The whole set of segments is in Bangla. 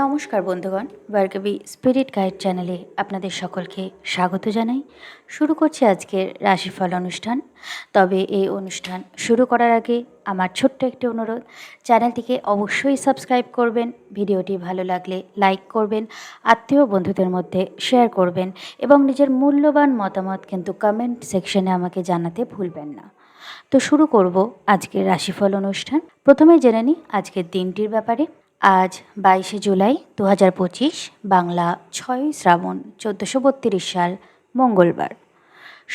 নমস্কার বন্ধুগণ, ভার্গবী স্পিরিট গাইড চ্যানেলে আপনাদের সকলকে স্বাগত জানাই। শুরু করছি আজকের রাশিফল অনুষ্ঠান। তবে এই অনুষ্ঠান শুরু করার আগে আমার ছোট্ট একটি অনুরোধ, চ্যানেলটিকে অবশ্যই সাবস্ক্রাইব করবেন, ভিডিওটি ভালো লাগলে লাইক করবেন, আত্মীয় বন্ধুদের মধ্যে শেয়ার করবেন এবং নিজের মূল্যবান মতামত কিন্তু কমেন্ট সেকশনে আমাকে জানাতে ভুলবেন না। তো শুরু করব আজকের রাশিফল অনুষ্ঠান। প্রথমে জেনে নিই আজকের দিনটির ব্যাপারে। আজ 22শে জুলাই 2025, বাংলা 6ই শ্রাবণ 1432 সাল, মঙ্গলবার।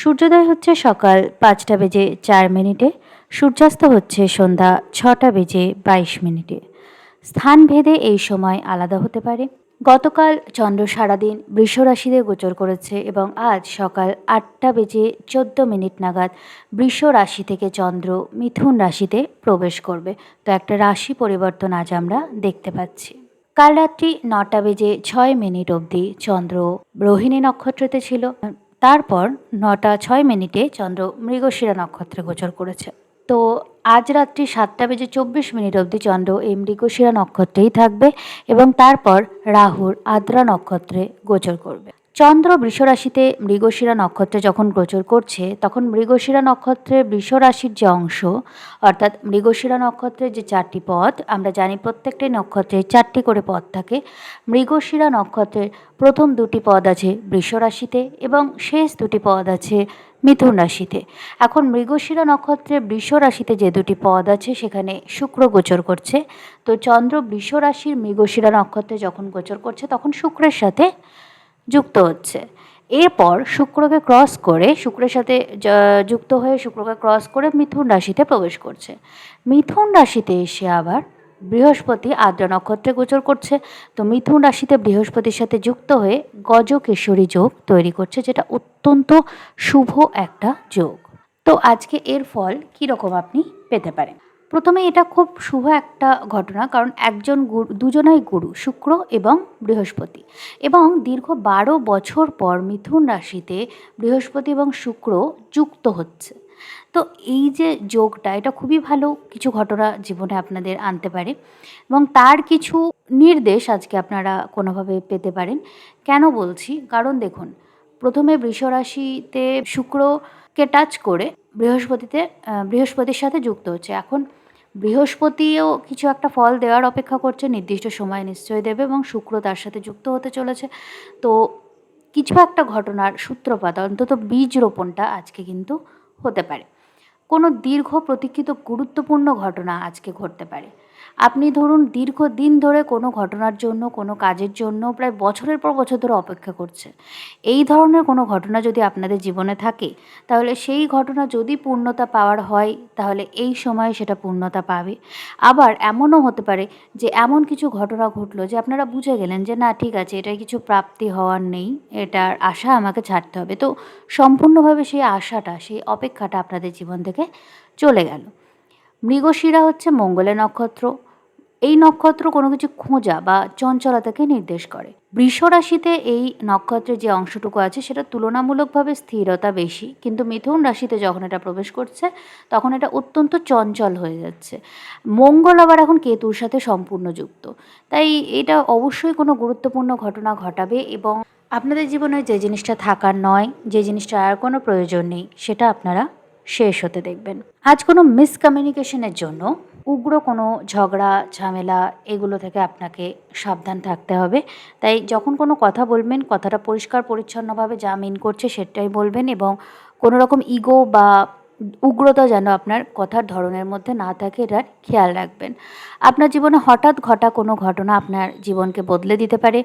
সূর্যোদয় হচ্ছে সকাল 5টা বেজে 4 মিনিটে, সূর্যাস্ত হচ্ছে সন্ধ্যা 6টা বেজে 22 মিনিটে। স্থানভেদে এই সময় আলাদা হতে পারে। গতকাল চন্দ্র সারাদিন বৃষ রাশিতে গোচর করেছে এবং আজ সকাল 8টা বেজে 14 মিনিট নাগাদ বৃষ রাশি থেকে চন্দ্র মিথুন রাশিতে প্রবেশ করবে। তো একটা রাশি পরিবর্তন আজ আমরা দেখতে পাচ্ছি। কাল রাত্রি 9টা বেজে 6 মিনিট অবধি চন্দ্র রোহিণী নক্ষত্রতে ছিল। তারপর 9টা 6 মিনিটে চন্দ্র মৃগশিরা নক্ষত্রে গোচর করেছে। তো আজ রাত্রি 7টা বেজে 24 মিনিট অবধি চন্দ্র এই মৃগশিরা নক্ষত্রেই থাকবে এবং তারপর রাহুর আদ্রা নক্ষত্রে গোচর করবে। চন্দ্র বৃষরাশিতে মৃগশিরা নক্ষত্রে যখন গোচর করছে তখন মৃগশিরা নক্ষত্রের বৃষরাশির যে অংশ, অর্থাৎ মৃগশিরা নক্ষত্রের যে 4টি পদ, আমরা জানি প্রত্যেকটি নক্ষত্রে 4টি করে পদ থাকে। মৃগশিরা নক্ষত্রের প্রথম 2টি পদ আছে বৃষরাশিতে এবং শেষ 2টি পদ আছে মিথুন রাশিতে। এখন মৃগশিরা নক্ষত্রের বৃষ রাশিতে যে 2টি পদ আছে সেখানে শুক্র গোচর করছে। তো চন্দ্র বৃষ রাশির মৃগশিরা নক্ষত্রে যখন গোচর করছে তখন শুক্রের সাথে যুক্ত হচ্ছে। এরপর শুক্রকে ক্রস করে, শুক্রের সাথে যুক্ত হয়ে শুক্রকে ক্রস করে মিথুন রাশিতে প্রবেশ করছে। মিথুন রাশিতে এসে আবার বৃহস্পতি আদ্রা নক্ষত্রে গোচর করছে। তো মিথুন রাশিতে বৃহস্পতির সাথে যুক্ত হয়ে গজকেশরী যোগ তৈরি করছে, যেটা অত্যন্ত শুভ একটা যোগ। তো আজকে এর ফল কীরকম আপনি পেতে পারেন। প্রথমে এটা খুব শুভ একটা ঘটনা, কারণ দুজনাই গুরু, শুক্র এবং বৃহস্পতি, এবং দীর্ঘ 12 বছর পর মিথুন রাশিতে বৃহস্পতি এবং শুক্র যুক্ত হচ্ছে। তো এই যে যোগটা, এটা খুবই ভালো কিছু ঘটনা জীবনে আপনাদের আনতে পারে এবং তার কিছু নির্দেশ আজকে আপনারা কোনোভাবে পেতে পারেন। কেন বলছি, কারণ দেখুন, প্রথমে বৃষ রাশিতে শুক্রকে টাচ করে বৃহস্পতির সাথে যুক্ত হচ্ছে। এখন বৃহস্পতিও কিছু একটা ফল দেওয়ার অপেক্ষা করছে, নির্দিষ্ট সময় নিশ্চয়ই দেবে, এবং শুক্র তার সাথে যুক্ত হতে চলেছে। তো কিছু একটা ঘটনার সূত্রপাত, অন্তত বীজ রোপণটা আজকে কিন্তু হতে পারে। কোনো দীর্ঘ প্রতীক্ষিত গুরুত্বপূর্ণ ঘটনা আজকে ঘটতে পারে। আপনি ধরুন দীর্ঘদিন ধরে কোনো ঘটনার জন্য, কোনো কাজের জন্য প্রায় বছরের পর বছর ধরে অপেক্ষা করছে। এই ধরনের কোনো ঘটনা যদি আপনাদের জীবনে থাকে, তাহলে সেই ঘটনা যদি পূর্ণতা পাওয়ার হয় তাহলে এই সময়ে সেটা পূর্ণতা পাবে। আবার এমনও হতে পারে যে এমন কিছু ঘটনা ঘটলো যে আপনারা বুঝে গেলেন যে না, ঠিক আছে, এটার কিছু প্রাপ্তি হওয়ার নেই, এটার আশা আমাকে ছাড়তে হবে। তো সম্পূর্ণভাবে সেই আশাটা, সেই অপেক্ষাটা আপনাদের জীবন থেকে চলে গেল। মৃগশিরা হচ্ছে মঙ্গলের নক্ষত্র। এই নক্ষত্র কোনো কিছু খোঁজা বা চঞ্চলতাকে নির্দেশ করে। বৃষ রাশিতে এই নক্ষত্রের যে অংশটুকু আছে সেটা তুলনামূলকভাবে স্থিরতা বেশি, কিন্তু মিথুন রাশিতে যখন এটা প্রবেশ করছে তখন এটা অত্যন্ত চঞ্চল হয়ে যাচ্ছে। মঙ্গল আবার এখন কেতুর সাথে সম্পূর্ণ যুক্ত, তাই এটা অবশ্যই কোনো গুরুত্বপূর্ণ ঘটনা ঘটাবে এবং আপনাদের জীবনে যে জিনিসটা থাকার নয়, যে জিনিসটা আর কোনো প্রয়োজন নেই, সেটা আপনারা শেষ হতে দেখবেন। আজ কোনো মিসকমিউনিকেশনের জন্য, উগ্র কোনো ঝগড়া ঝামেলা, এগুলো থেকে আপনাকে সাবধান থাকতে হবে। তাই যখন কোনো কথা বলবেন, কথাটা পরিষ্কার পরিচ্ছন্নভাবে যা মিন করছে সেটাই বলবেন এবং কোনো রকম ইগো বা উগ্রতা যেন আপনার কথার ধরনের মধ্যে না থাকে, এটার খেয়াল রাখবেন। আপনার জীবনে হঠাৎ ঘটা কোনো ঘটনা আপনার জীবনকে বদলে দিতে পারে।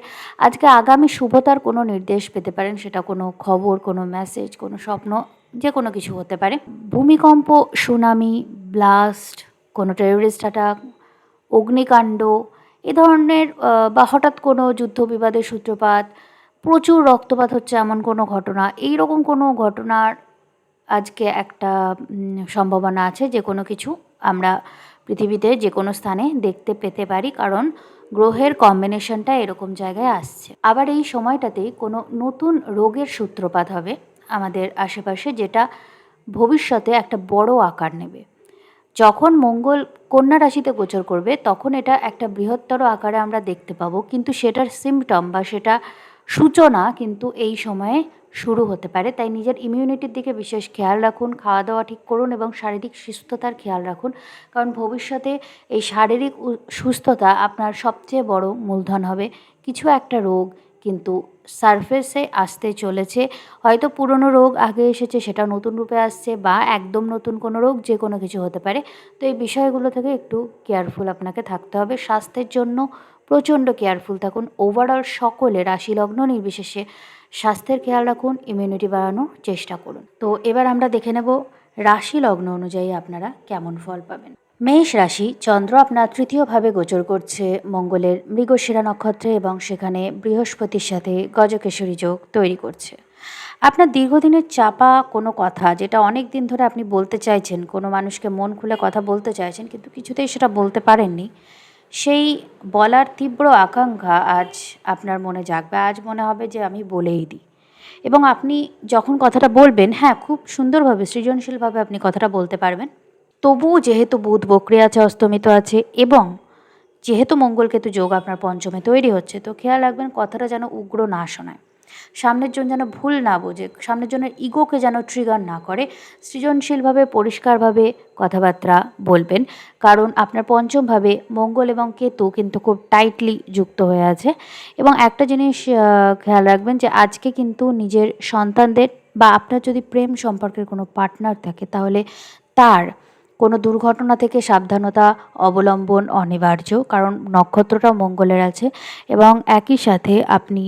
আজকে আগামী শুভতার কোনো নির্দেশ পেতে পারেন, সেটা কোনো খবর, কোনো মেসেজ, কোনো স্বপ্ন, যে কোনো কিছু হতে পারে। ভূমিকম্প, সুনামি, ব্লাস্ট, কোনো টেররিস্ট অ্যাটাক, অগ্নিকাণ্ড, এ ধরনের বা হঠাৎ কোনো যুদ্ধ বিবাদের সূত্রপাত, প্রচুর রক্তপাত হচ্ছে এমন কোনো ঘটনা, এই রকম কোনো ঘটনার আজকে একটা সম্ভাবনা আছে। যে কোনো কিছু আমরা পৃথিবীতে যে কোনো স্থানে দেখতে পেতে পারি, কারণ গ্রহের কম্বিনেশনটা এরকম জায়গায় আসছে। আবার এই সময়টাতেই কোনো নতুন রোগের সূত্রপাত হবে আমাদের আশেপাশে, যেটা ভবিষ্যতে একটা বড় আকার নেবে। যখন মঙ্গল কন্যা রাশিতে গোচর করবে তখন এটা একটা বৃহত্তর আকারে আমরা দেখতে পাবো, কিন্তু সেটার সিমটম বা সেটা সূচনা কিন্তু এই সময়ে শুরু হতে পারে। তাই নিজের ইমিউনিটির দিকে বিশেষ খেয়াল রাখুন, খাওয়া দাওয়া ঠিক করুন এবং শারীরিক সুস্থতার খেয়াল রাখুন, কারণ ভবিষ্যতে এই শারীরিক সুস্থতা আপনার সবচেয়ে বড় মূলধন হবে। কিছু একটা রোগ কিন্তু সারফেসে আসতে চলেছে, হয়তো পুরনো রোগ আগে এসেছে সেটা নতুন রূপে আসছে, বা একদম নতুন কোনো রোগ, যে কোনো কিছু হতে পারে। তো এই বিষয়গুলো থেকে একটু কেয়ারফুল আপনাকে থাকতে হবে। স্বাস্থ্যের জন্য প্রচণ্ড কেয়ারফুল থাকুন। ওভারঅল সকলে রাশি লগ্ন নির্বিশেষে স্বাস্থ্যের খেয়াল রাখুন, ইমিউনিটি বাড়ানোর চেষ্টা করুন। তো এবার আমরা দেখে নেব রাশি লগ্ন অনুযায়ী আপনারা কেমন ফল পাবেন। মেষ রাশি, চন্দ্র আপনার তৃতীয়ভাবে গোচর করছে মঙ্গলের মৃগশিরা নক্ষত্রে এবং সেখানে বৃহস্পতির সাথে গজকেশরী যোগ তৈরি করছে। আপনার দীর্ঘদিনের চাপা কোনো কথা, যেটা অনেক দিন ধরে আপনি বলতে চাইছেন, কোনো মানুষকে মন খুলে কথা বলতে চাইছেন কিন্তু কিছুতেই সেটা বলতে পারেননি, সেই বলার তীব্র আকাঙ্ক্ষা আজ আপনার মনে জাগবে। আজ মনে হবে যে আমি বলেই দিই। এবং আপনি যখন কথাটা বলবেন, হ্যাঁ, খুব সুন্দরভাবে সৃজনশীলভাবে আপনি কথাটা বলতে পারবেন। তবুও যেহেতু বুধ বক্রি আছে, অস্তমিত আছে এবং যেহেতু মঙ্গলকেতু যোগ আপনার পঞ্চমে তৈরি হচ্ছে, তো খেয়াল রাখবেন কথাটা যেন উগ্র না শোনায়, সামনের জন যেন ভুল না বোঝে, সামনের জনের ইগোকে যেন ট্রিগার না করে। সৃজনশীলভাবে পরিষ্কারভাবে কথাবার্তা বলবেন, কারণ আপনার পঞ্চমভাবে মঙ্গল এবং কেতু কিন্তু খুব টাইটলি যুক্ত হয়ে আছে। এবং একটা জিনিস খেয়াল রাখবেন যে আজকে কিন্তু নিজের সন্তানদের বা আপনার যদি প্রেম সম্পর্কের কোনো পার্টনার থাকে তাহলে তার কোনো দুর্ঘটনা থেকে সাবধানতা অবলম্বন অনিবার্য, কারণ নক্ষত্রটা মঙ্গলের আছে। এবং একই সাথে আপনি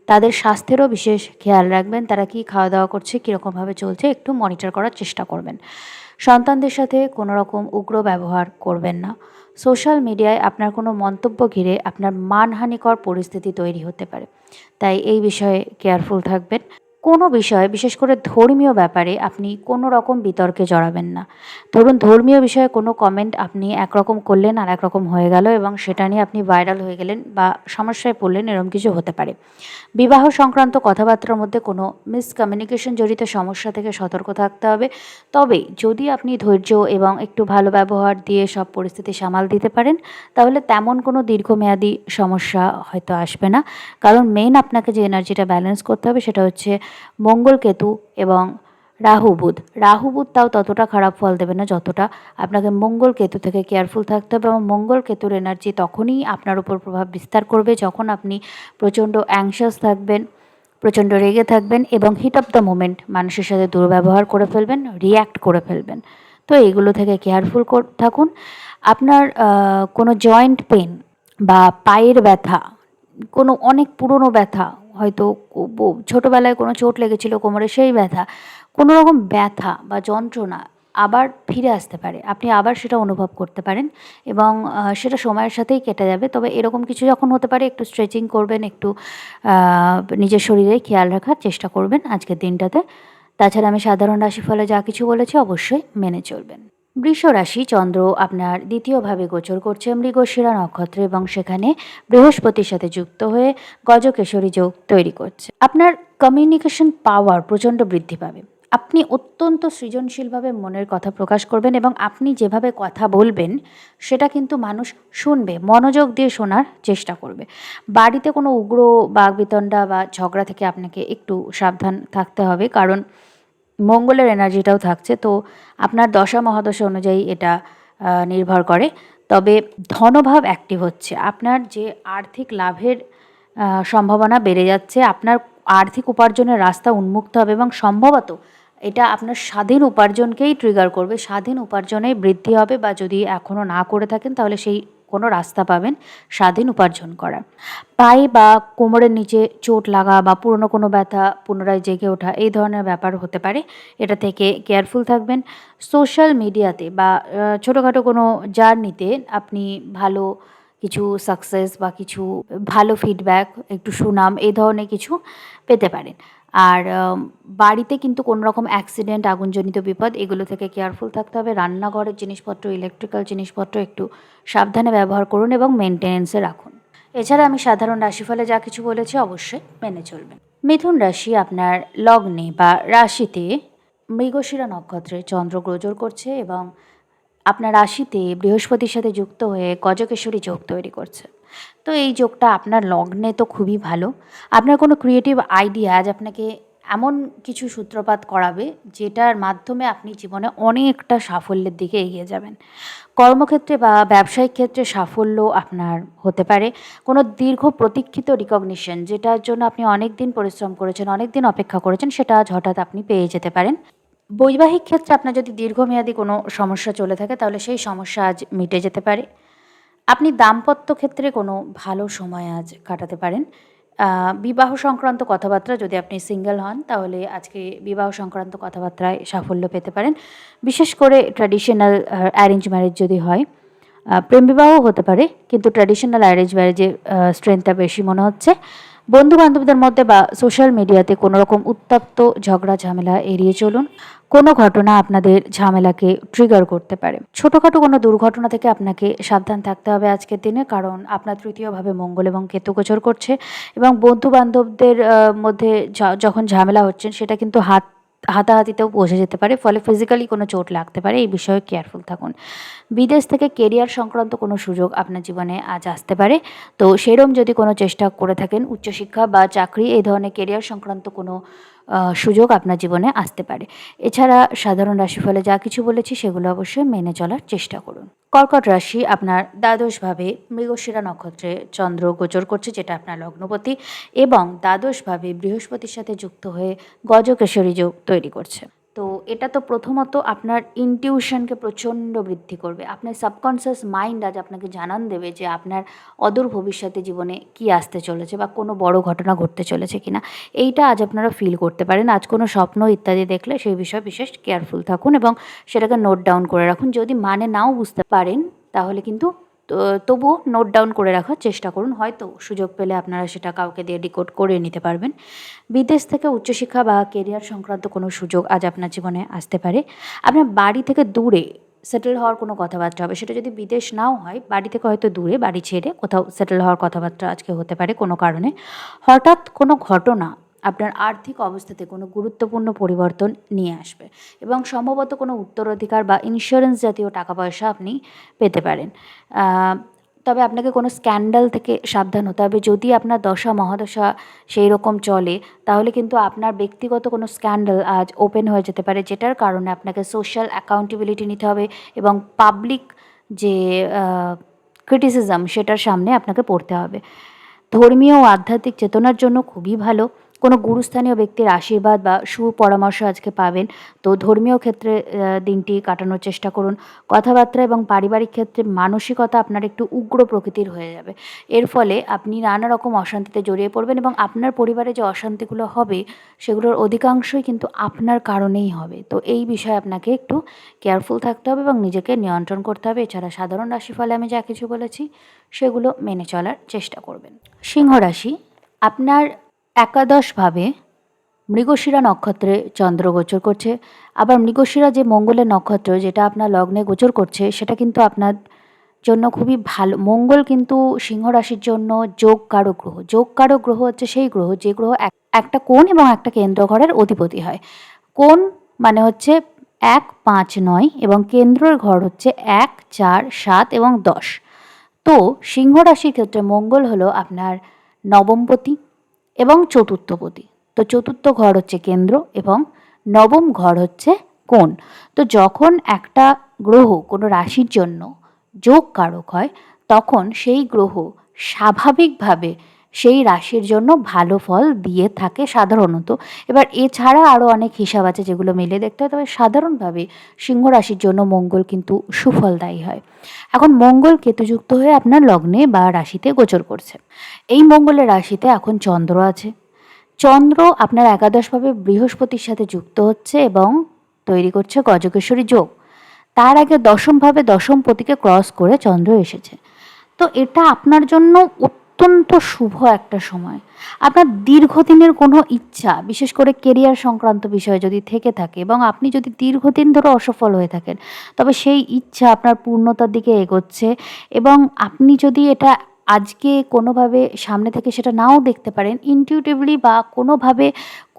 তাদের স্বাস্থ্যেরও বিশেষ খেয়াল রাখবেন, তারা কি খাওয়া দাওয়া করছে, কীরকমভাবে চলছে একটু মনিটর করার চেষ্টা করবেন। সন্তানদের সাথে কোনো রকম উগ্র ব্যবহার করবেন না। সোশ্যাল মিডিয়ায় আপনার কোনো মন্তব্য ঘিরে আপনার মানহানিকর পরিস্থিতি তৈরি হতে পারে, তাই এই বিষয়ে কেয়ারফুল থাকবেন। কোনো বিষয়ে, বিশেষ করে ধর্মীয় ব্যাপারে আপনি কোনো রকম বিতর্কে জড়াবেন না। ধরুন ধর্মীয় বিষয়ে কোনো কমেন্ট আপনি একরকম করলেন আর একরকম হয়ে গেল এবং সেটা নিয়ে আপনি ভাইরাল হয়ে গেলেন বা সমস্যায় পড়লেন, এরকম কিছু হতে পারে। বিবাহ সংক্রান্ত কথাবার্তার মধ্যে কোনো মিসকমিউনিকেশন জড়িত সমস্যা থেকে সতর্ক থাকতে হবে। তবে যদি আপনি ধৈর্য এবং একটু ভালো ব্যবহার দিয়ে সব পরিস্থিতি সামাল দিতে পারেন, তাহলে তেমন কোনো দীর্ঘমেয়াদী সমস্যা হয়তো আসবে না। কারণ মেইন আপনাকে যে এনার্জিটা ব্যালেন্স করতে হবে সেটা হচ্ছে মঙ্গল কেতু এবং রাহু বুধ। রাহু বুধ তাও ততটা খারাপ ফল দেবে না যতটা আপনাকে মঙ্গল কেতু থেকে কেয়ারফুল থাকতে হবে। এবং মঙ্গল কেতুর এনার্জি তখনই আপনার উপর প্রভাব বিস্তার করবে যখন আপনি প্রচণ্ড অ্যাংশাস থাকবেন, প্রচণ্ড রেগে থাকবেন এবং হিট অফ দ্য মোমেন্ট মানুষের সাথে দুর্ব্যবহার করে ফেলবেন, রিয়্যাক্ট করে ফেলবেন। তো এইগুলো থেকে কেয়ারফুল থাকুন। আপনার কোনো জয়েন্ট পেন বা পায়ের ব্যথা, কোনো অনেক পুরনো ব্যথা, হয়তো ছোটোবেলায় কোনো চোট লেগেছিল কোমরে, সেই ব্যথা, কোনো রকম ব্যথা বা যন্ত্রণা আবার ফিরে আসতে পারে, আপনি আবার সেটা অনুভব করতে পারেন এবং সেটা সময়ের সাথেই কেটে যাবে। তবে এরকম কিছু যখন হতে পারে একটু স্ট্রেচিং করবেন, একটু নিজের শরীরে খেয়াল রাখার চেষ্টা করবেন আজকের দিনটাতে। তাছাড়া আমি সাধারণ রাশিফলে যা কিছু বলেছি অবশ্যই মেনে চলবেন। বৃষ রাশি, চন্দ্র আপনার দ্বিতীয়ভাবে গোচর করছে মৃগশিরা নক্ষত্রে এবং সেখানে বৃহস্পতির সাথে যুক্ত হয়ে গজকেশরী যোগ তৈরি করছে। আপনার কমিউনিকেশন পাওয়ার প্রচণ্ড বৃদ্ধি পাবে। আপনি অত্যন্ত সৃজনশীলভাবে মনের কথা প্রকাশ করবেন এবং আপনি যেভাবে কথা বলবেন সেটা কিন্তু মানুষ শুনবে, মনোযোগ দিয়ে শোনার চেষ্টা করবে। বাড়িতে কোনো উগ্র বাকবিতণ্ডা বা ঝগড়া থেকে আপনাকে একটু সাবধান থাকতে হবে, কারণ মঙ্গলের এনার্জিটাও থাকছে। তো আপনার দশা মহাদশা অনুযায়ী এটা নির্ভর করে। তবে ধনভাব অ্যাক্টিভ হচ্ছে, আপনার যে আর্থিক লাভের সম্ভাবনা বেড়ে যাচ্ছে, আপনার আর্থিক উপার্জনের রাস্তা উন্মুক্ত হবে এবং সম্ভবত এটা আপনার স্বাধীন উপার্জনকেই ট্রিগার করবে, স্বাধীন উপার্জনেই বৃদ্ধি হবে, বা যদি এখনও না করে থাকেন তাহলে সেই কোনো রাস্তা পাবেন স্বাধীন উপার্জন করার। পায়ে বা কোমরের নিচে চোট লাগা বা পুরনো কোনো ব্যথা পুনরায় জেগে ওঠা, এই ধরনের ব্যাপার হতে পারে, এটা থেকে কেয়ারফুল থাকবেন। সোশ্যাল মিডিয়াতে বা ছোটোখাটো কোনো জার্নিতে আপনি ভালো কিছু সাকসেস বা কিছু ভালো ফিডব্যাক, একটু সুনাম, এই ধরনের কিছু পেতে পারেন। আর বাড়িতে কিন্তু কোনো রকম অ্যাক্সিডেন্ট, আগুনজনিত বিপদ, এগুলো থেকে কেয়ারফুল থাকতে হবে। রান্নাঘরের জিনিসপত্র, ইলেকট্রিক্যাল জিনিসপত্র একটু সাবধানে ব্যবহার করুন এবং মেনটেনেন্সে রাখুন। এছাড়া আমি সাধারণ রাশিফলে যা কিছু বলেছি অবশ্যই মেনে চলবেন। মিথুন রাশি, আপনার লগ্নে বা রাশিতে মৃগশিরা নক্ষত্রে চন্দ্র গোচর করছে এবং আপনার রাশিতে বৃহস্পতির সাথে যুক্ত হয়ে গজকেশরী যোগ তৈরি করছে। তো এই যোগটা আপনার লগ্নে তো খুবই ভালো। আপনার কোনো ক্রিয়েটিভ আইডিয়া আজ আপনাকে এমন কিছু সূত্রপাত করাবে, যেটার মাধ্যমে আপনি জীবনে অনেকটা সাফল্যের দিকে এগিয়ে যাবেন। কর্মক্ষেত্রে বা ব্যবসায়িক ক্ষেত্রে সাফল্য আপনার হতে পারে। কোনো দীর্ঘ প্রতীক্ষিত রিকগনিশন, যেটার জন্য আপনি অনেক দিন পরিশ্রম করেছেন, অনেক দিন অপেক্ষা করেছেন, সেটা আজ হঠাৎ আপনি পেয়ে যেতে পারেন। বৈবাহিক ক্ষেত্রে আপনার যদি দীর্ঘমেয়াদী কোনো সমস্যা চলে থাকে, তাহলে সেই সমস্যা আজ মিটে যেতে পারে। আপনি দাম্পত্য ক্ষেত্রে কোনো ভালো সময় আজ কাটাতে পারেন। বিবাহ সংক্রান্ত কথাবার্তা, যদি আপনি সিঙ্গেল হন, তাহলে আজকে বিবাহ সংক্রান্ত কথাবার্তায় সাফল্য পেতে পারেন। বিশেষ করে ট্র্যাডিশনাল অ্যারেঞ্জ ম্যারেজ যদি হয়, প্রেম বিবাহও হতে পারে, কিন্তু ট্র্যাডিশনাল অ্যারেঞ্জ ম্যারেজের স্ট্রেংথটা বেশি মনে হচ্ছে। বন্ধু বান্ধবদের মধ্যে বা সোশ্যাল মিডিয়াতে কোনো রকম উত্তপ্ত ঝগড়া ঝামেলা এড়িয়ে চলুন। কোনো ঘটনা আপনাদের ঝামেলাকে ট্রিগার করতে পারে। ছোটোখাটো কোনো দুর্ঘটনা থেকে আপনাকে সাবধান থাকতে হবে আজকের দিনে, কারণ আপনার তৃতীয়ভাবে মঙ্গল এবং কেতু গোচর করছে, এবং বন্ধু বান্ধবদের মধ্যে যখন ঝামেলা হচ্ছেন, সেটা কিন্তু হাতাহাতিতেও বোঝা যেতে পারে, ফলে ফিজিক্যালি কোনো চোট লাগতে পারে। এই বিষয়ে কেয়ারফুল থাকুন। বিদেশ থেকে কেরিয়ার সংক্রান্ত কোনো সুযোগ আপনার জীবনে আজ আসতে পারে। তো সেরম যদি কোনো চেষ্টা করে থাকেন, উচ্চশিক্ষা বা চাকরি, এই ধরনের কেরিয়ার সংক্রান্ত কোনো সুযোগ আপনার জীবনে আসতে পারে। এছাড়া সাধারণ রাশিফলে যা কিছু বলেছি, সেগুলো অবশ্যই মেনে চলার চেষ্টা করুন। কর্কট রাশি, আপনার দ্বাদশভাবে মৃগশিরা নক্ষত্রে চন্দ্র গোচর করছে, যেটা আপনার লগ্নপতি, এবং দ্বাদশভাবে বৃহস্পতির সাথে যুক্ত হয়ে গজকেশরী যোগ তৈরি করছে। তো এটা তো প্রথমত আপনার ইনটিউশনকে প্রচণ্ড বৃদ্ধি করবে। আপনার সাবকনসিয়াস মাইন্ড আজ আপনাকে জানান দেবে যে আপনার অদূর ভবিষ্যতে জীবনে কী আসতে চলেছে, বা কোনো বড় ঘটনা ঘটতে চলেছে কিনা। এইটা আজ আপনারা ফিল করতে পারেন। আজ কোনো স্বপ্ন ইত্যাদি দেখলে সেই বিষয়ে বিশেষ কেয়ারফুল থাকুন এবং সেটাকে নোট ডাউন করে রাখুন। যদি মানে নাও বুঝতে পারেন, তাহলে কিন্তু তবুও নোট ডাউন করে রাখার চেষ্টা করুন। হয়তো সুযোগ পেলে আপনারা সেটা কাউকে দিয়ে ডিকোড করে নিতে পারবেন। বিদেশ থেকে উচ্চশিক্ষা বা কেরিয়ার সংক্রান্ত কোনো সুযোগ আজ আপনার জীবনে আসতে পারে। আপনার বাড়ি থেকে দূরে সেটেল হওয়ার কোনো কথাবার্তা হবে, সেটা যদি বিদেশ নাও হয়, বাড়ি থেকে হয়তো দূরে, বাড়ি ছেড়ে কোথাও সেটেল হওয়ার কথাবার্তা আজকে হতে পারে কোনো কারণে। হঠাৎ কোনো ঘটনা আপনার আর্থিক অবস্থাতে কোনো গুরুত্বপূর্ণ পরিবর্তন নিয়ে আসবে, এবং সম্ভবত কোনো উত্তরাধিকার বা ইন্স্যুরেন্স জাতীয় টাকা পয়সা আপনি পেতে পারেন। তবে আপনাকে কোনো স্ক্যান্ডাল থেকে সাবধান হতে হবে। যদি আপনার দশা মহাদশা সেই রকম চলে, তাহলে কিন্তু আপনার ব্যক্তিগত কোনো স্ক্যান্ডাল আজ ওপেন হয়ে যেতে পারে, যেটার কারণে আপনাকে সোশ্যাল অ্যাকাউন্টেবিলিটি নিতে হবে, এবং পাবলিক যে ক্রিটিসিজম, সেটার সামনে আপনাকে পড়তে হবে। ধর্মীয় ও আধ্যাত্মিক চেতনার জন্য খুবই ভালো। কোনো গুরুস্থানীয় ব্যক্তির আশীর্বাদ বা সুপরামর্শ আজকে পাবেন। তো ধর্মীয় ক্ষেত্রে দিনটি কাটানোর চেষ্টা করুন। কথাবার্তা এবং পারিবারিক ক্ষেত্রে মানসিকতা আপনার একটু উগ্র প্রকৃতির হয়ে যাবে। এর ফলে আপনি নানা রকম অশান্তিতে জড়িয়ে পড়বেন, এবং আপনার পরিবারে যে অশান্তিগুলো হবে, সেগুলোর অধিকাংশই কিন্তু আপনার কারণেই হবে। তো এই বিষয়ে আপনাকে একটু কেয়ারফুল থাকতে হবে এবং নিজেকে নিয়ন্ত্রণ করতে হবে। এছাড়া সাধারণ রাশিফলে আমি যা কিছু বলেছি, সেগুলো মেনে চলার চেষ্টা করবেন। সিংহ রাশি, আপনার একাদশভাবে মৃগশিরা নক্ষত্রে চন্দ্র গোচর করছে। আবার মৃগশিরা যে মঙ্গলের নক্ষত্র, যেটা আপনার লগ্নে গোচর করছে, সেটা কিন্তু আপনার জন্য খুবই ভালো। মঙ্গল কিন্তু সিংহ রাশির জন্য যোগকারক গ্রহ। যোগকারক গ্রহ হচ্ছে সেই গ্রহ, যে গ্রহ একটা কোণ এবং একটা কেন্দ্র ঘরের অধিপতি হয়। কোণ মানে হচ্ছে 1, 5, 9, এবং কেন্দ্রের ঘর হচ্ছে 1, 4, 7 এবং 10। তো সিংহ রাশির ক্ষেত্রে মঙ্গল হলো আপনার নবমপতি এবং চতুর্থপতি। তো চতুর্থ ঘর হচ্ছে কেন্দ্র, এবং নবম ঘর হচ্ছে কোণ। তো যখন একটা গ্রহ কোনো রাশির জন্য যোগ কারক হয়, তখন সেই গ্রহ স্বাভাবিকভাবে সেই রাশির জন্য ভালো ফল দিয়ে থাকে সাধারণত। এবার এছাড়া আরও অনেক হিসাব আছে, যেগুলো মিলে দেখতে হয়, তবে সাধারণভাবে সিংহ রাশির জন্য মঙ্গল কিন্তু সুফলদায়ী হয়। এখন মঙ্গল কেতুযুক্ত হয়ে আপনার লগ্নে বা রাশিতে গোচর করছে। এই মঙ্গলের রাশিতে এখন চন্দ্র আছে। চন্দ্র আপনার একাদশভাবে বৃহস্পতির সাথে যুক্ত হচ্ছে এবং তৈরি করছে গজকেশরী যোগ। তার আগে দশমভাবে দশমপতিকে ক্রস করে চন্দ্র এসেছে। তো এটা আপনার জন্য অত্যন্ত শুভ একটা সময়। আপনার দীর্ঘদিনের কোনো ইচ্ছা, বিশেষ করে কেরিয়ার সংক্রান্ত বিষয় যদি থেকে থাকে, এবং আপনি যদি দীর্ঘদিন ধরে অসফল হয়ে থাকেন, তবে সেই ইচ্ছা আপনার পূর্ণতার দিকে এগোচ্ছে। এবং আপনি যদি এটা আজকে কোনোভাবে সামনে থেকে সেটা নাও দেখতে পারেন, ইনটিউটিভলি বা কোনোভাবে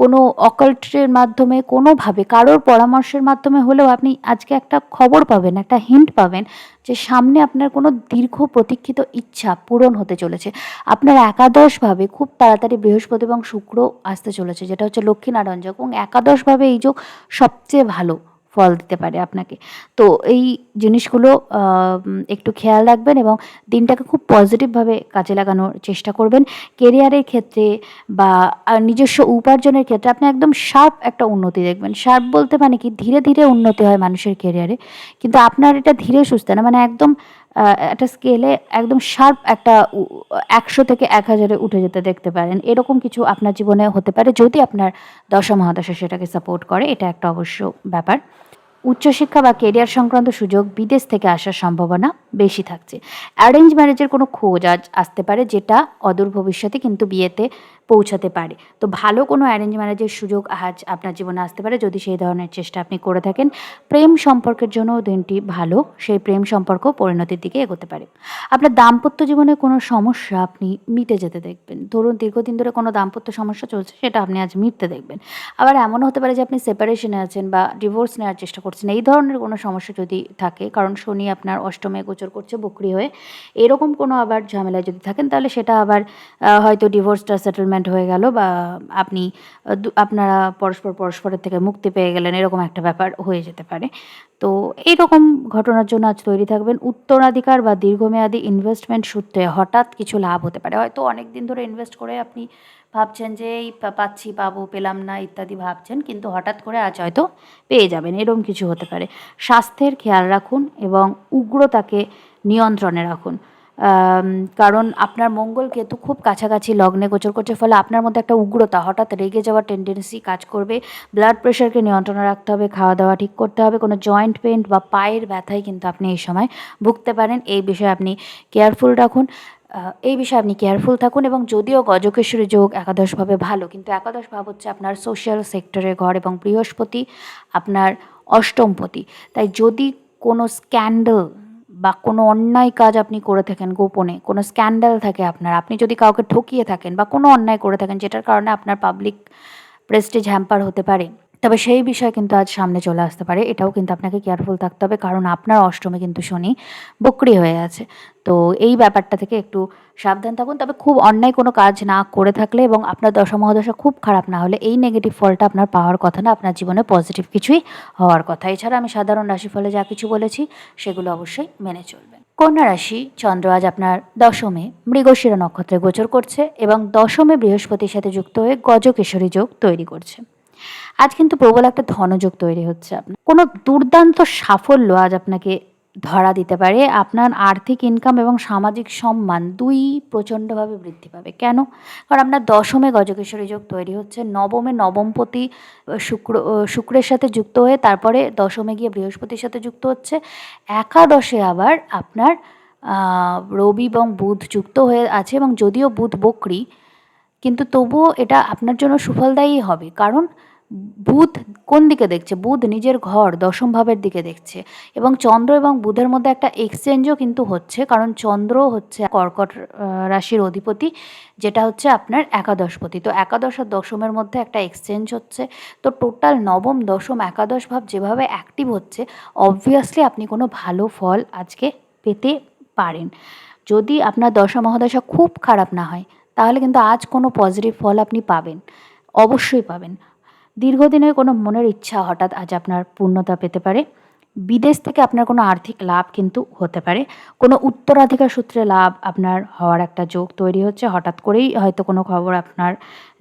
কোনো অকাল্টের মাধ্যমে কোনোভাবে কারোর পরামর্শের মাধ্যমে হলেও আপনি আজকে একটা খবর পাবেন, একটা হিন্ট পাবেন যে সামনে আপনার কোনো দীর্ঘ প্রতীক্ষিত ইচ্ছা পূরণ হতে চলেছে। আপনার একাদশভাবে খুব তাড়াতাড়ি বৃহস্পতি এবং শুক্র আসতে চলেছে, যেটা হচ্ছে লক্ষ্মীনারায়ণ যোগ, এবং একাদশভাবে এই যোগ সবচেয়ে ভালো ফল দিতে পারে আপনাকে। তো এই জিনিসগুলো একটু খেয়াল রাখবেন এবং দিনটাকে খুব পজিটিভভাবে কাজে লাগানোর চেষ্টা করবেন। কেরিয়ারের ক্ষেত্রে বা নিজস্ব উপার্জনের ক্ষেত্রে আপনি একদম শার্প একটা উন্নতি দেখবেন। শার্প বলতে মানে কি, ধীরে ধীরে উন্নতি হয় মানুষের কেরিয়ারে, কিন্তু আপনার এটা ধীরে সুস্থে না, মানে একদম একটা স্কেলে একদম শার্প একটা ১০০ থেকে ১,০০০-এ উঠে যেতে দেখতে পারেন। এরকম কিছু আপনার জীবনে হতে পারে যদি আপনার দশা মহাদশা সেটাকে সাপোর্ট করে। এটা একটা অবশ্য ব্যাপার। উচ্চশিক্ষা বা কেরিয়ার সংক্রান্ত সুযোগ বিদেশ থেকে আসার সম্ভাবনা বেশি থাকছে। অ্যারেঞ্জ ম্যারেজের কোনো খোঁজ আজ আসতে পারে, যেটা অদূর ভবিষ্যতে কিন্তু বিয়েতে পৌঁছাতে পারে। তো ভালো কোনো অ্যারেঞ্জ ম্যারেজের সুযোগ আজ আপনার জীবনে আসতে পারে যদি সেই ধরনের চেষ্টা আপনি করে থাকেন। প্রেম সম্পর্কের জন্যও দিনটি ভালো, সেই প্রেম সম্পর্ক পরিণতির দিকে এগোতে পারে। আপনার দাম্পত্য জীবনে কোনো সমস্যা আপনি মিটে যেতে দেখবেন। ধরুন দীর্ঘদিন ধরে কোনো দাম্পত্য সমস্যা চলছে, সেটা আপনি আজ মিটতে দেখবেন। আবার এমনও হতে পারে যে আপনি সেপারেশনে আছেন বা ডিভোর্স নেওয়ার চেষ্টা করছেন। এই ধরনের কোনো সমস্যা যদি থাকে, কারণ শনি আপনার অষ্টমে গোচর করছে বক্রি হয়ে, এরকম কোনো আবার ঝামেলায় যদি থাকেন, তাহলে সেটা আবার হয়তো ডিভোর্সটা সেটেলমেন্ট হয়ে গেল, বা আপনি আপনারা পরস্পরের থেকে মুক্তি পেয়ে গেলেন, এরকম একটা ব্যাপার হয়ে যেতে পারে। তো এইরকম ঘটনার জন্য আজ তৈরি থাকবেন। উত্তরাধিকার বা দীর্ঘমেয়াদী ইনভেস্টমেন্ট সূত্রে হঠাৎ কিছু লাভ হতে পারে। হয়তো অনেক দিন ধরে ইনভেস্ট করে আপনি ভাবছেন যে এই পাচ্ছি, পাবো, পেলাম না ইত্যাদি ভাবছেন, কিন্তু হঠাৎ করে আজ হয়তো পেয়ে যাবেন, এরকম কিছু হতে পারে। স্বাস্থ্যের খেয়াল রাখুন এবং উগ্রতাকে নিয়ন্ত্রণে রাখুন। কারণ আপনার মঙ্গল কেতু খুব কাছাকাছি লগ্নে গোচর করছে, ফলে আপনার মধ্যে একটা উগ্রতা, হঠাৎ রেগে যাওয়ার টেন্ডেন্সি কাজ করবে। ব্লাড প্রেশারকে নিয়ন্ত্রণে রাখতে হবে, খাওয়া দাওয়া ঠিক করতে হবে। কোনো জয়েন্ট পেইন বা পায়ের ব্যথায় কিন্তু আপনি এই সময় ভুগতে পারেন, এই বিষয়ে আপনি কেয়ারফুল রাখুন। এই বিষয়ে আপনি কেয়ারফুল থাকুন। এবং যদিও গজকেশ্বরী যোগ একাদশভাবে ভালো, কিন্তু একাদশ ভাব হচ্ছে আপনার সোশ্যাল সেক্টরের ঘর এবং বৃহস্পতি আপনার অষ্টমপতি। তাই যদি কোনো স্ক্যান্ডাল বা কোনো অন্যায় কাজ আপনি করে থাকেন, গোপনে কোনো স্ক্যান্ডাল থাকে আপনার, আপনি যদি কাউকে ঠকিয়ে থাকেন বা কোনো অন্যায় করে থাকেন যেটার কারণে আপনার পাবলিক প্রেস্টিজ হ্যাম্পার হতে পারে, তবে সেই বিষয় কিন্তু আজ সামনে চলে আসতে পারে। এটাও কিন্তু আপনাকে কেয়ারফুল থাকতে হবে, কারণ আপনার অষ্টমে কিন্তু শনি বক্রি হয়ে আছে। তো এই ব্যাপারটা থেকে একটু সাবধান থাকুন। তবে খুব অন্যায় কোনো কাজ না করে থাকলে এবং আপনার দশা মহাদশা খুব খারাপ না হলে এই নেগেটিভ ফলটা আপনার পাওয়ার কথা না, আপনার জীবনে পজিটিভ কিছুই হওয়ার কথা। এছাড়া আমি সাধারণ রাশিফলে যা কিছু বলেছি সেগুলো অবশ্যই মেনে চলবেন। কন্যা রাশি, চন্দ্র আজ আপনার দশমে মৃগশিরা নক্ষত্রে গোচর করছে এবং দশমে বৃহস্পতির সাথে যুক্ত হয়ে গজকেশরী যোগ তৈরি করছে। আজ কিন্তু প্রবল একটা ধনযোগ তৈরি হচ্ছে। আপনার কোনো দুর্দান্ত সাফল্য আজ আপনাকে ধরা দিতে পারে। আপনার আর্থিক ইনকাম এবং সামাজিক সম্মান দুই প্রচণ্ডভাবে বৃদ্ধি পাবে। কেন? কারণ আপনার দশমে গজকেশ্বরী যোগ তৈরি হচ্ছে, নবমে নবমপতি শুক্রের সাথে যুক্ত হয়ে তারপরে দশমে গিয়ে বৃহস্পতির সাথে যুক্ত হচ্ছে। একাদশে আবার আপনার রবি এবং বুধ যুক্ত হয়ে আছে, এবং যদিও বুধ বক্রী, কিন্তু তবুও এটা আপনার জন্য সুফলদায়ী হবে। কারণ বুধ কোন দিকে দেখছে? বুধ নিজের ঘর দশম ভাবের দিকে দেখছে, এবং চন্দ্র এবং বুধের মধ্যে একটা এক্সচেঞ্জও কিন্তু হচ্ছে, কারণ চন্দ্র হচ্ছে কর্কট রাশির অধিপতি, যেটা হচ্ছে আপনার একাদশপতি। তো একাদশ আর দশমের মধ্যে একটা এক্সচেঞ্জ হচ্ছে। তো টোটাল নবম, দশম, একাদশ ভাব যেভাবে অ্যাক্টিভ হচ্ছে, অবভিয়াসলি আপনি কোনো ভালো ফল আজকে পেতে পারেন। যদি আপনার দশা মহাদশা খুব খারাপ না হয়, তাহলে কিন্তু আজ কোনো পজিটিভ ফল আপনি পাবেন, অবশ্যই পাবেন। দীর্ঘদিনের কোনো মনের ইচ্ছা হঠাৎ আজ আপনার পূর্ণতা পেতে পারে। বিদেশ থেকে আপনার কোনো আর্থিক লাভ কিন্তু হতে পারে। কোনো উত্তরাধিকার সূত্রে লাভ আপনার হওয়ার একটা যোগ তৈরি হচ্ছে। হঠাৎ করেই হয়তো কোনো খবর আপনার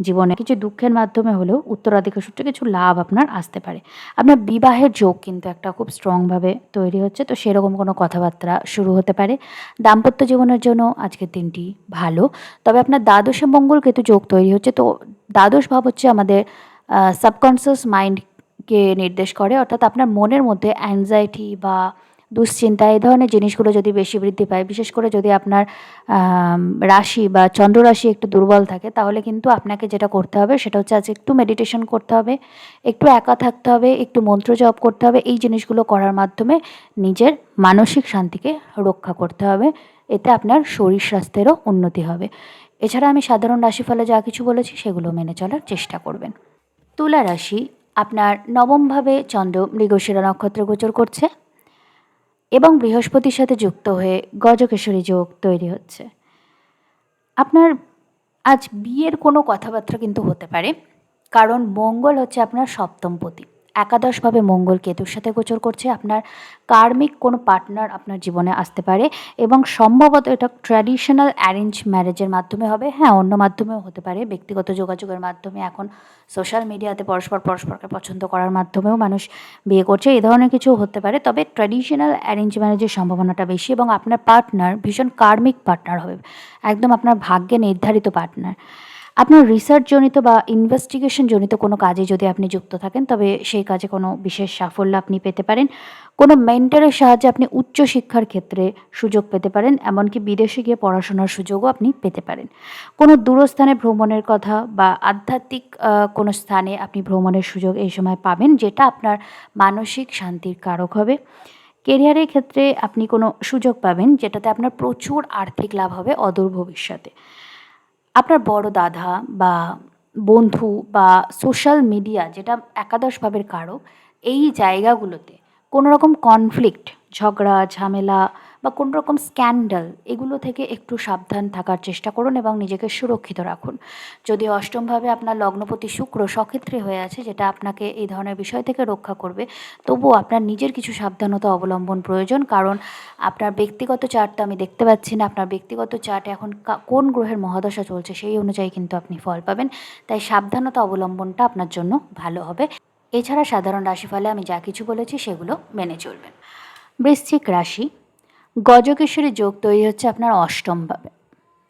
জীবনে কিছু দুঃখের মাধ্যমে হলেও উত্তরাধিকার সূত্রে কিছু লাভ আপনার আসতে পারে। আপনার বিবাহের যোগ কিন্তু একটা খুব স্ট্রংভাবে তৈরি হচ্ছে, তো সেরকম কোনো কথাবার্তা শুরু হতে পারে। দাম্পত্য জীবনের জন্য আজকের দিনটি ভালো। তবে আপনার দ্বাদশে মঙ্গল কেতু যোগ তৈরি হচ্ছে। তো দ্বাদশ ভাব হচ্ছে আমাদের সাবকনসিয়াস মাইন্ডকে নির্দেশ করে, অর্থাৎ আপনার মনের মধ্যে অ্যাংজাইটি বা দুশ্চিন্তা এই ধরনের জিনিসগুলো যদি বেশি বৃদ্ধি পায়, বিশেষ করে যদি আপনার রাশি বা চন্দ্র রাশি একটু দুর্বল থাকে, তাহলে কিন্তু আপনাকে যেটা করতে হবে সেটা হচ্ছে আজ একটু মেডিটেশন করতে হবে, একটু একা থাকতে হবে, একটু মন্ত্র জপ করতে হবে। এই জিনিসগুলো করার মাধ্যমে নিজের মানসিক শান্তিকে রক্ষা করতে হবে, এতে আপনার শরীর স্বাস্থ্যেরও উন্নতি হবে। এছাড়া আমি সাধারণ রাশিফলে যা কিছু বলেছি সেগুলো মেনে চলার চেষ্টা করবেন। তুলা রাশি, আপনার নবমভাবে চন্দ্র মৃগশিরা নক্ষত্রে গোচর করছে এবং বৃহস্পতির সাথে যুক্ত হয়ে গজকেশরী যোগ তৈরি হচ্ছে। আপনার আজ বিয়ের কোনো কথাবার্তা কিন্তু হতে পারে, কারণ মঙ্গল হচ্ছে আপনার সপ্তমপতি। একাদশভাবে মঙ্গল কেতুর সাথে গোচর করছে। আপনার কার্মিক কোনো পার্টনার আপনার জীবনে আসতে পারে এবং সম্ভবত এটা ট্র্যাডিশনাল অ্যারেঞ্জ ম্যারেজের মাধ্যমে হবে। হ্যাঁ, অন্য মাধ্যমেও হতে পারে, ব্যক্তিগত যোগাযোগের মাধ্যমে। এখন সোশ্যাল মিডিয়াতে পরস্পরকে পছন্দ করার মাধ্যমেও মানুষ বিয়ে করছে, এই ধরনের কিছু হতে পারে। তবে ট্র্যাডিশনাল অ্যারেঞ্জ ম্যারেজের সম্ভাবনাটা বেশি এবং আপনার পার্টনার ভীষণ কার্মিক পার্টনার হবে, একদম আপনার ভাগ্যে নির্ধারিত পার্টনার। আপনার রিসার্চজনিত বা ইনভেস্টিগেশনজনিত কোনো কাজে যদি আপনি যুক্ত থাকেন, তবে সেই কাজে কোনো বিশেষ সাফল্য আপনি পেতে পারেন। কোনো মেন্টরের সাহায্যে আপনি উচ্চশিক্ষার ক্ষেত্রে সুযোগ পেতে পারেন, এমনকি বিদেশে গিয়ে পড়াশোনার সুযোগও আপনি পেতে পারেন। কোনো দূরস্থানে ভ্রমণের কথা বা আধ্যাত্মিক কোনো স্থানে আপনি ভ্রমণের সুযোগ এই সময় পাবেন, যেটা আপনার মানসিক শান্তির কারক হবে। কেরিয়ারের ক্ষেত্রে আপনি কোনো সুযোগ পাবেন যেটাতে আপনার প্রচুর আর্থিক লাভ হবে অদূর ভবিষ্যতে। আপনার বড় দাদা বা বন্ধু বা সোশ্যাল মিডিয়া, যেটা একাদশ ভাবের কারক, এই জায়গাগুলোতে কোনো রকম কনফ্লিক্ট, ঝগড়া ঝামেলা বা কোনো রকম স্ক্যান্ডাল, এগুলো থেকে একটু সাবধান থাকার চেষ্টা করুন এবং নিজেকে সুরক্ষিত রাখুন। যদি অষ্টমভাবে আপনার লগ্নপতি শুক্র সক্ষেত্রে হয়ে আছে, যেটা আপনাকে এই ধরনের বিষয় থেকে রক্ষা করবে, তবুও আপনার নিজের কিছু সাবধানতা অবলম্বন প্রয়োজন। কারণ আপনার ব্যক্তিগত চার্টটা আমি দেখতে পাচ্ছি না, আপনার ব্যক্তিগত চার্টে এখন কোন গ্রহের মহাদশা চলছে সেই অনুযায়ী কিন্তু আপনি ফল পাবেন। তাই সাবধানতা অবলম্বনটা আপনার জন্য ভালো হবে। এছাড়া সাধারণ রাশিফলে আমি যা কিছু বলেছি সেগুলো মেনে চলবেন। বৃশ্চিক রাশি, গজকেশরী যোগ তৈরি হচ্ছে আপনার অষ্টমভাবে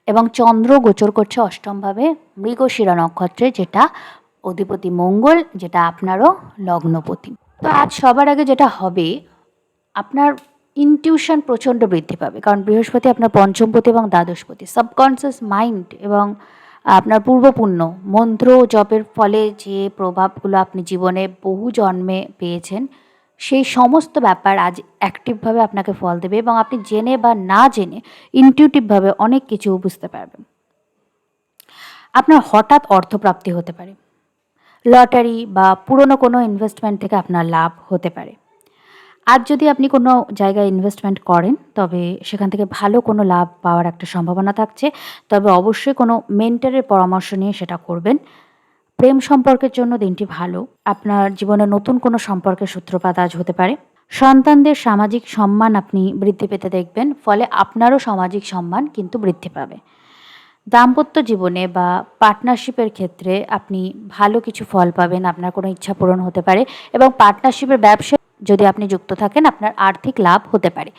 এবং চন্দ্র গোচর করছে অষ্টমভাবে মৃগশিরা নক্ষত্রে, যেটা অধিপতি মঙ্গল, যেটা আপনারও লগ্নপতি। তো আজ সবার আগে যেটা হবে, আপনার ইনটিউশন প্রচণ্ড বৃদ্ধি পাবে, কারণ বৃহস্পতি আপনার পঞ্চমপতি এবং দ্বাদশপতি। সাবকনসিয়াস মাইন্ড এবং আপনার পূর্বপুণ্য মন্ত্র জপের ফলে যে প্রভাবগুলো আপনি জীবনে বহু জন্মে পেয়েছেন, সেই সমস্ত ব্যাপার আজ অ্যাক্টিভভাবে আপনাকে ফল দেবে এবং আপনি জেনে বা না জেনে ইনটিউটিভভাবে অনেক কিছু বুঝতে পারবেন। আপনার হঠাৎ অর্থপ্রাপ্তি হতে পারে, লটারি বা পুরনো কোনো ইনভেস্টমেন্ট থেকে আপনার লাভ হতে পারে। আজ যদি আপনি কোনো জায়গায় ইনভেস্টমেন্ট করেন, তবে সেখান থেকে ভালো কোনো লাভ পাওয়ার একটা সম্ভাবনা থাকছে। তবে অবশ্যই কোনো মেন্টরের পরামর্শ নিয়ে সেটা করবেন। প্রেম সম্পর্কের জন্য দিনটি ভালো। আপনার জীবনে নতুন কোনো সম্পর্কের সূত্রপাত আজ হতে পারে। সন্তানদের সামাজিক সম্মান আপনি বৃদ্ধি পেতে দেখবেন, ফলে আপনারও সামাজিক সম্মান কিন্তু বৃদ্ধি পাবে। দাম্পত্য জীবনে বা পার্টনারশিপের ক্ষেত্রে আপনি ভালো কিছু ফল পাবেন, আপনার কোনো ইচ্ছা পূরণ হতে পারে এবং পার্টনারশিপের ব্যবসায় যদি আপনি যুক্ত থাকেন, আপনার আর্থিক লাভ হতে পারে।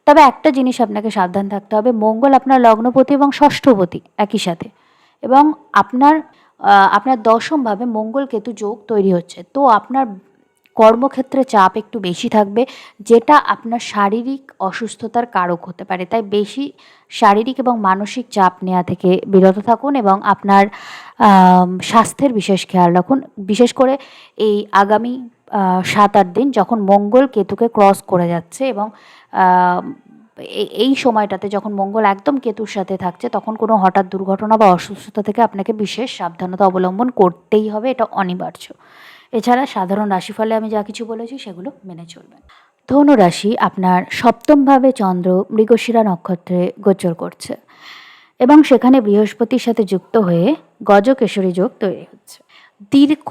তবে একটা জিনিস আপনাকে সাবধান থাকতে হবে, মঙ্গল আপনার লগ্নপতি এবং ষষ্ঠপতি একই সাথে, এবং আপনার দশমভাবে মঙ্গল কেতু যোগ তৈরি হচ্ছে। তো আপনার কর্মক্ষেত্রে চাপ একটু বেশি থাকবে, যেটা আপনার শারীরিক অসুস্থতার কারক হতে পারে। তাই বেশি শারীরিক এবং মানসিক চাপ নেওয়া থেকে বিরত থাকুন এবং আপনার স্বাস্থ্যের বিশেষ খেয়াল রাখুন। বিশেষ করে এই আগামী 7-8 দিন, যখন মঙ্গল কেতুকে ক্রস করে যাচ্ছে এবং এই সময়টাতে যখন মঙ্গল একদম কেতুর সাথে থাকছে, তখন কোনো হঠাৎ দুর্ঘটনা বা অসুস্থতা থেকে আপনাকে বিশেষ সাবধানতা অবলম্বন করতেই হবে, এটা অনিবার্য। এছাড়া সাধারণ রাশিফলে আমি যা কিছু বলেছি সেগুলো মেনে চলবেন। ধনু রাশি, আপনার সপ্তমভাবে চন্দ্র মৃগশিরা নক্ষত্রে গোচর করছে এবং সেখানে বৃহস্পতির সাথে যুক্ত হয়ে গজকেশরী যোগ তৈরি হচ্ছে। দীর্ঘ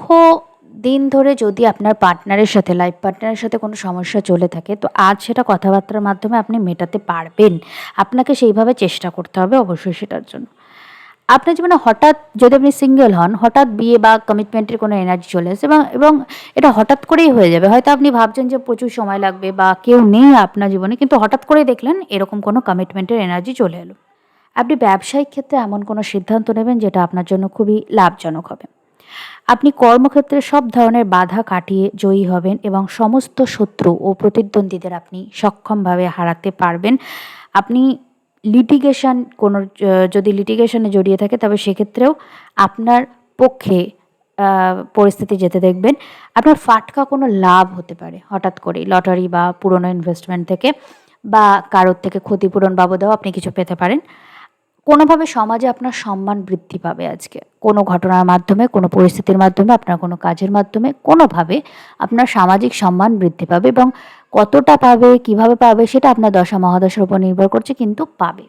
দিন ধরে যদি আপনার পার্টনারের সাথে, লাইফ পার্টনারের সাথে কোনো সমস্যা চলে থাকে, তো আজ সেটা কথাবার্তার মাধ্যমে আপনি মেটাতে পারবেন। আপনাকে সেইভাবে চেষ্টা করতে হবে অবশ্যই সেটার জন্য। আপনার জীবনে হঠাৎ, যদি আপনি সিঙ্গেল হন, হঠাৎ বিয়ে বা কমিটমেন্টের কোনো এনার্জি চলে আসে এবং এটা হঠাৎ করেই হয়ে যাবে। হয়তো আপনি ভাবছেন যে প্রচুর সময় লাগবে বা কেউ নেই আপনার জীবনে, কিন্তু হঠাৎ করেই দেখলেন এরকম কোনো কমিটমেন্টের এনার্জি চলে এলো। আপনি ব্যবসায়িক ক্ষেত্রে এমন কোনো সিদ্ধান্ত নেবেন যেটা আপনার জন্য খুবই লাভজনক হবে। আপনি কর্মক্ষেত্রে সব ধরনের বাধা কাটিয়ে জয়ী হবেন এবং সমস্ত শত্রু ও প্রতিদ্বন্দ্বীদের আপনি সক্ষমভাবে হারাতে পারবেন। আপনি লিটিগেশন কোনো যদি লিটিগেশনে জড়িয়ে থাকে, তবে সেক্ষেত্রেও আপনার পক্ষে পরিস্থিতি যেতে দেখবেন। আপনার ফাটকা কোনো লাভ হতে পারে হঠাৎ করেই, লটারি বা পুরনো ইনভেস্টমেন্ট থেকে। বা কারোর থেকে ক্ষতিপূরণ বাবদেও আপনি কিছু পেতে পারেন। কোনোভাবে সমাজে আপনার সম্মান বৃদ্ধি পাবে আজকে। কোনো ঘটনার মাধ্যমে, কোনো পরিস্থিতির মাধ্যমে, আপনার কোনো কাজের মাধ্যমে কোনোভাবে আপনার সামাজিক সম্মান বৃদ্ধি পাবে এবং কতটা পাবে, কিভাবে পাবে সেটা আপনার দশা মহাদশার উপর নির্ভর করছে, কিন্তু পাবে।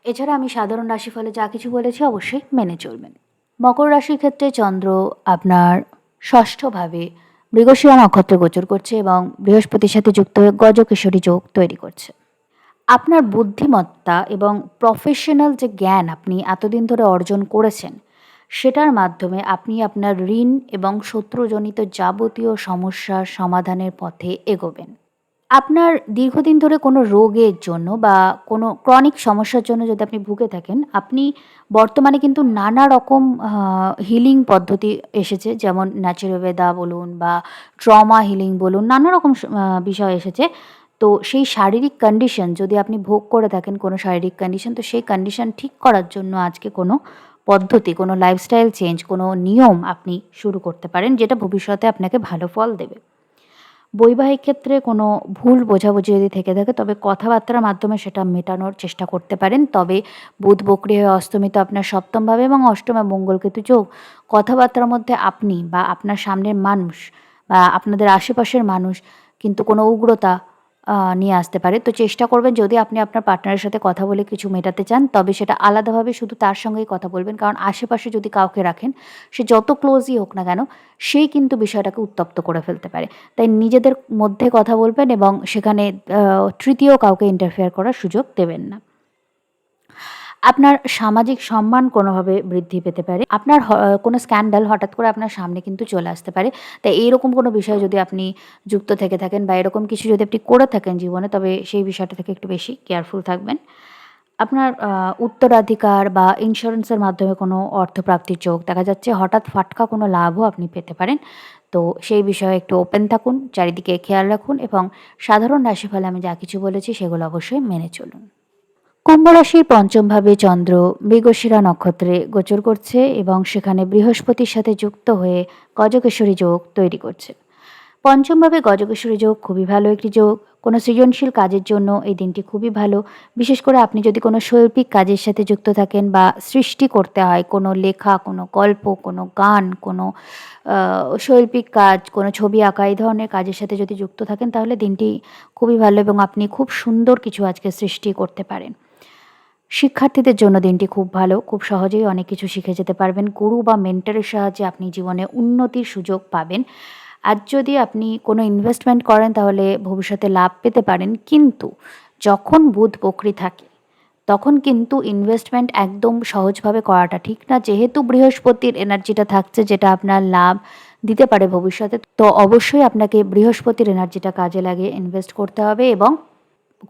এছাড়া আমি সাধারণ রাশিফলে যা কিছু বলেছি অবশ্যই মেনে চলবেন। মকর রাশির ক্ষেত্রে চন্দ্র আপনার ষষ্ঠভাবে মৃগশিরা নক্ষত্রে গোচর করছে এবং বৃহস্পতির সাথে যুক্ত হয়ে গজকেশরী যোগ তৈরি করছে। আপনার বুদ্ধিমত্তা এবং প্রফেশনাল যে জ্ঞান আপনি এতদিন ধরে অর্জন করেছেন, সেটার মাধ্যমে আপনি আপনার ঋণ এবং শত্রুজনিত যাবতীয় সমস্যার সমাধানের পথে এগোবেন। আপনার দীর্ঘদিন ধরে কোনো রোগের জন্য বা কোনো ক্রনিক সমস্যার জন্য যদি আপনি ভুগে থাকেন, আপনি বর্তমানে কিন্তু নানা রকম হিলিং পদ্ধতি এসেছে, যেমন ন্যাচুরোপ্যাথি বলুন বা ট্রমা হিলিং বলুন, নানা রকম বিষয় এসেছে। তো সেই শারীরিক কন্ডিশন যদি আপনি ভোগ করে থাকেন, কোনো শারীরিক কন্ডিশন, তো সেই কন্ডিশন ঠিক করার জন্য আজকে কোনো পদ্ধতি, কোনো লাইফস্টাইল চেঞ্জ, কোনো নিয়ম আপনি শুরু করতে পারেন, যেটা ভবিষ্যতে আপনাকে ভালো ফল দেবে। বৈবাহিক ক্ষেত্রে কোনো ভুল বোঝাবুঝি যদি থেকে থাকে, তবে কথাবার্তার মাধ্যমে সেটা মেটানোর চেষ্টা করতে পারেন। তবে বুধ বক্রী হয়ে অস্তমিত আপনার সপ্তমভাবে এবং অষ্টমে মঙ্গলকেতু যোগ, কথাবার্তার মধ্যে আপনি বা আপনার সামনের মানুষ বা আপনাদের আশেপাশের মানুষ কিন্তু কোনো উগ্রতা নিয়ে আসতে পারে। তো চেষ্টা করবেন, যদি আপনি আপনার পার্টনারের সাথে কথা বলে কিছু মেটাতে চান, তবে সেটা আলাদাভাবে শুধু তার সঙ্গেই কথা বলবেন। কারণ আশেপাশে যদি কাউকে রাখেন, সে যত ক্লোজই হোক না কেন, সেই কিন্তু বিষয়টাকে উত্তপ্ত করে ফেলতে পারে। তাই নিজেদের মধ্যে কথা বলবেন এবং সেখানে তৃতীয় কাউকে ইন্টারফেয়ার করার সুযোগ দেবেন না। আপনার সামাজিক সম্মান কোনোভাবে বৃদ্ধি পেতে পারে। আপনার কোনো স্ক্যান্ডাল হঠাৎ করে আপনার সামনে কিন্তু চলে আসতে পারে। তাই এইরকম কোনো বিষয়ে যদি আপনি যুক্ত থেকে থাকেন বা এরকম কিছু যদি আপনি করে থাকেন জীবনে, তবে সেই বিষয়টা থেকে একটু বেশি কেয়ারফুল থাকবেন। আপনার উত্তরাধিকার বা ইন্স্যুরেন্সের মাধ্যমে কোনো অর্থপ্রাপ্তির যোগ দেখা যাচ্ছে। হঠাৎ ফাটকা কোনো লাভও আপনি পেতে পারেন। তো সেই বিষয়ে একটু ওপেন থাকুন, চারিদিকে খেয়াল রাখুন এবং সাধারণ রাশিফলে আমি যা কিছু বলেছি সেগুলো অবশ্যই মেনে চলুন। কুম্ভ রাশির পঞ্চমভাবে চন্দ্র মৃগশিরা নক্ষত্রে গোচর করছে এবং সেখানে বৃহস্পতির সাথে যুক্ত হয়ে গজকেশরী যোগ তৈরি করছে। পঞ্চমভাবে গজকেশরী যোগ খুবই ভালো একটি যোগ। কোনো সৃজনশীল কাজের জন্য এই দিনটি খুবই ভালো। বিশেষ করে আপনি যদি কোনো শৈল্পিক কাজের সাথে যুক্ত থাকেন বা সৃষ্টি করতে হয়, কোনো লেখা, কোনো গল্প, কোনো গান, কোনো শৈল্পিক কাজ, কোনো ছবি আঁকা, এই ধরনের কাজের সাথে যদি যুক্ত থাকেন, তাহলে দিনটি খুবই ভালো এবং আপনি খুব সুন্দর কিছু আজকে সৃষ্টি করতে পারেন। শিক্ষার্থীদের জন্য দিনটি খুব ভালো। খুব সহজেই অনেক কিছু শিখে যেতে পারবেন। গুরু বা মেন্টরের সাহায্যে আপনি জীবনে উন্নতির সুযোগ পাবেন। আজ যদি আপনি কোনো ইনভেস্টমেন্ট করেন, তাহলে ভবিষ্যতে লাভ পেতে পারেন। কিন্তু যখন বুধ বক্রী থাকে, তখন কিন্তু ইনভেস্টমেন্ট একদম সহজভাবে করাটা ঠিক না। যেহেতু বৃহস্পতির এনার্জিটা থাকছে, যেটা আপনার লাভ দিতে পারে ভবিষ্যতে, তো অবশ্যই আপনাকে বৃহস্পতির এনার্জিটা কাজে লাগিয়ে ইনভেস্ট করতে হবে এবং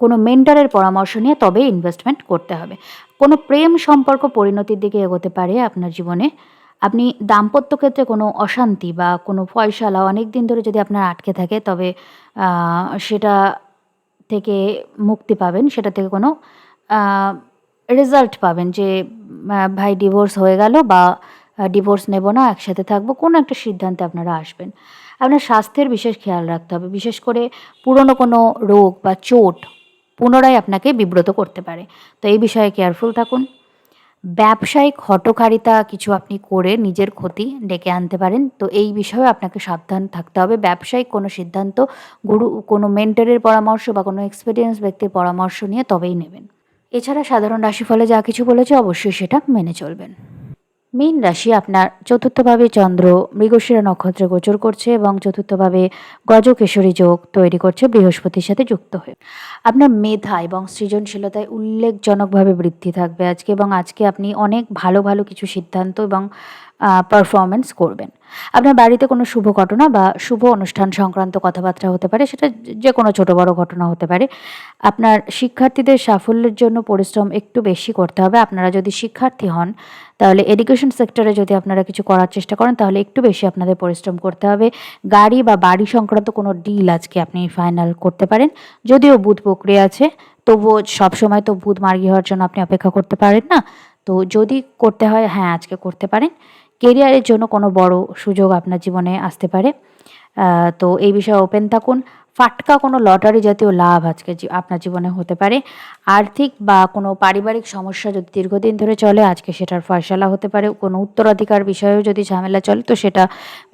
কোনো মেন্টরের পরামর্শ নিয়ে তবে ইনভেস্টমেন্ট করতে হবে। কোনো প্রেম সম্পর্ক পরিণতির দিকে এগোতে পারে আপনার জীবনে। আপনি দাম্পত্য ক্ষেত্রে কোনো অশান্তি বা কোনো ফয়সালা অনেক দিন ধরে যদি আপনার আটকে থাকে, তবে সেটা থেকে মুক্তি পাবেন। সেটা থেকে কোনো আ রেজাল্ট পাবেন যে ভাই ডিভোর্স হয়ে গেল বা ডিভোর্স নেব না, একসাথে থাকবো। কোনো একটা সিদ্ধান্তে আপনারা আসবেন। আপনার স্বাস্থ্যের বিশেষ খেয়াল রাখতে হবে। বিশেষ করে পুরনো কোনো রোগ বা চোট পুনরায় আপনাকে বিব্রত করতে পারে। তো এই বিষয়ে কেয়ারফুল থাকুন। ব্যবসায়িক হঠকারিতা কিছু আপনি করে নিজের ক্ষতি ডেকে আনতে পারেন। তো এই বিষয়েও আপনাকে সাবধান থাকতে হবে। ব্যবসায়িক কোনো সিদ্ধান্ত গুরু, কোনো মেন্টরের পরামর্শ বা কোনো এক্সপেরিয়েন্স ব্যক্তির পরামর্শ নিয়ে তবেই নেবেন। এছাড়া সাধারণ রাশিফলে যা কিছু বলেছি অবশ্যই সেটা মেনে চলবেন। মীন রাশি, আপনার চতুর্থভাবে চন্দ্র মৃগশিরা নক্ষত্রে গোচর করছে এবং চতুর্থভাবে গজকেশরী যোগ তৈরি করছে বৃহস্পতির সাথে যুক্ত হয়ে। আপনার মেধা এবং সৃজনশীলতায় উল্লেখজনকভাবে বৃদ্ধি থাকবে আজকে এবং আজকে আপনি অনেক ভালো ভালো কিছু সিদ্ধান্ত এবং পারফরমেন্স করবেন। আপনার বাড়িতে কোনো শুভ ঘটনা বা শুভ অনুষ্ঠান সংক্রান্ত কথাবার্তা হতে পারে, সেটা যে কোনো ছোটো বড়ো ঘটনা হতে পারে। আপনার শিক্ষার্থীদের সাফল্যের জন্য পরিশ্রম একটু বেশি করতে হবে। আপনারা যদি শিক্ষার্থী হন, তাহলে এডুকেশন সেক্টরে যদি আপনারা কিছু করার চেষ্টা করেন, তাহলে একটু বেশি আপনাদের পরিশ্রম করতে হবে। গাড়ি বা বাড়ি সংক্রান্ত কোনো ডিল আজকে আপনি ফাইনাল করতে পারেন। যদিও বুধ বক্রী আছে, তবুও সবসময় তো বুধ মার্গী হওয়ার জন্য আপনি অপেক্ষা করতে পারেন না। তো যদি করতে হয়, হ্যাঁ আজকে করতে পারেন। কেরিয়ারের জন্য কোনো বড় সুযোগ আপনার জীবনে আসতে পারে। তো এই বিষয়ে ওপেন থাকুন। ফাটকা কোনো লটারি জাতীয় লাভ আজকে আপনার জীবনে হতে পারে। আর্থিক বা কোনো পারিবারিক সমস্যা যদি দীর্ঘদিন ধরে চলে, আজকে সেটার ফয়সালা হতে পারে। কোনো উত্তরাধিকার বিষয়েও যদি ঝামেলা চলে, তো সেটা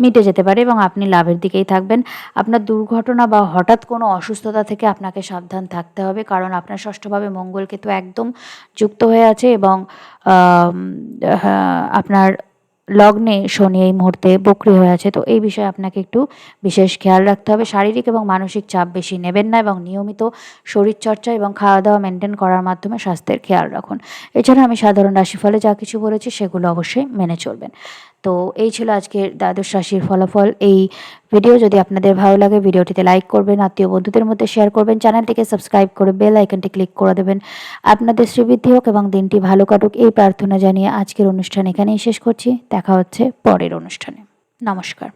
মিটে যেতে পারে এবং আপনি লাভের দিকেই থাকবেন। আপনার দুর্ঘটনা বা হঠাৎ কোনো অসুস্থতা থেকে আপনাকে সাবধান থাকতে হবে, কারণ আপনার ষষ্ঠভাবে মঙ্গল কেতু একদম যুক্ত হয়ে আছে এবং আপনার লগ্নে শনি এই মুহূর্তে বক্রি হয়ে আছে। তো এই বিষয়ে আপনাকে একটু বিশেষ খেয়াল রাখতে হবে। শারীরিক এবং মানসিক চাপ বেশি নেবেন না এবং নিয়মিত শরীরচর্চা এবং খাওয়া দাওয়া মেনটেন করার মাধ্যমে স্বাস্থ্যের খেয়াল রাখুন। এছাড়া আমি সাধারণ রাশিফলে যা কিছু বলেছি সেগুলো অবশ্যই মেনে চলবেন। তো এই ছিল আজকের দ্বাদশ রাশির ফলাফল। এই ভিডিও যদি আপনাদের ভালো লাগে, ভিডিওটিতে লাইক করবেন, আত্মীয় বন্ধুদের মধ্যে শেয়ার করবেন, চ্যানেলটিকে সাবস্ক্রাইব করে বেল আইকনটি ক্লিক করে দেবেন। আপনাদের শ্রীবৃদ্ধি হোক এবং দিনটি ভালো কাটুক, এই প্রার্থনা জানিয়ে আজকের অনুষ্ঠান এখানেই শেষ করছি। দেখা হচ্ছে পরের অনুষ্ঠানে। নমস্কার।